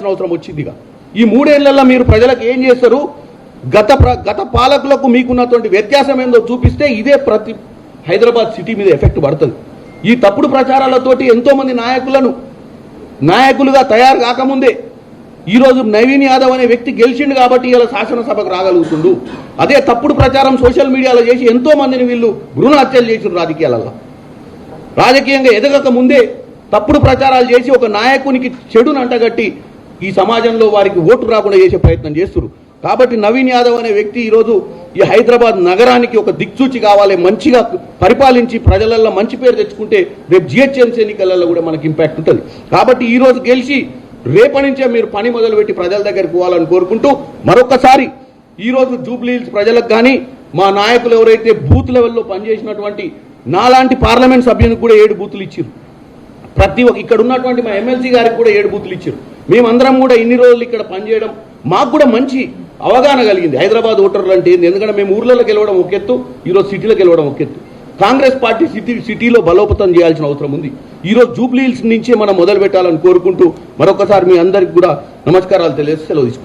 చూడాల్సిన అవసరం వచ్చిందిగా. ఈ 3 ఏళ్లలో మీరు ప్రజలకు ఏం చేస్తారు, గత పాలకులకు మీకున్నటువంటి వ్యత్యాసం ఏందో చూపిస్తే ఇదే ప్రతి హైదరాబాద్ సిటీ మీద ఎఫెక్ట్ పడుతుంది. ఈ తప్పుడు ప్రచారాలతోటి ఎంతోమంది నాయకులుగా తయారు కాకముందే ఈరోజు నవీన్ యాదవ్ అనే వ్యక్తి గెలిచిండు కాబట్టి ఇలా శాసనసభకు రాగలుగుతుండు. అదే తప్పుడు ప్రచారం సోషల్ మీడియాలో చేసి ఎంతో మందిని వీళ్ళు భ్రూణ హత్యలు చేసిన రాజకీయంగా ఎదగక ముందే తప్పుడు ప్రచారాలు చేసి ఒక నాయకునికి చెడును అంటగట్టి ఈ సమాజంలో వారికి ఓటు రాకుండా చేసే ప్రయత్నం చేస్తున్నారు. కాబట్టి నవీన్ యాదవ్ అనే వ్యక్తి ఈరోజు ఈ హైదరాబాద్ నగరానికి ఒక దిక్సూచి కావాలి, మంచిగా పరిపాలించి ప్రజలలో మంచి పేరు తెచ్చుకుంటే రేపు జిహెచ్ఎంసీ ఎన్నికలలో కూడా మనకి ఇంపాక్ట్ ఉంటుంది. కాబట్టి ఈరోజు గెలిచి రేపటి నుంచే మీరు పని మొదలుపెట్టి ప్రజల దగ్గరికి పోవాలని కోరుకుంటూ మరొకసారి ఈరోజు జూబ్లీ హిల్స్ ప్రజలకు కానీ మా నాయకులు ఎవరైతే బూత్ లెవెల్లో పనిచేసినటువంటి నాలాంటి పార్లమెంట్ సభ్యునికి కూడా 7 బూతులు ఇచ్చారు. ప్రతి ఒక్క ఇక్కడ ఉన్నటువంటి మా ఎమ్మెల్సీ గారికి కూడా 7 బూతులు ఇచ్చారు. మేమందరం కూడా ఇన్ని రోజులు ఇక్కడ పనిచేయడం మాకు కూడా మంచి అవగాహన కలిగింది హైదరాబాద్ ఓటర్లు అంటే ఏంది. ఎందుకంటే మేము ఊర్లలో గెలవడం ఒక ఎత్తు, ఈరోజు సిటీలో గెలవడం ఒక ఎత్తు. కాంగ్రెస్ పార్టీ సిటీలో బలోపేతం చేయాల్సిన అవసరం ఉంది. ఈరోజు జూబ్లీ హిల్స్ నుంచే మనం మొదలు పెట్టాలని కోరుకుంటూ మరొకసారి మీ అందరికి కూడా నమస్కారాలు తెలియజేసి సెలవు తీసుకుంటాం.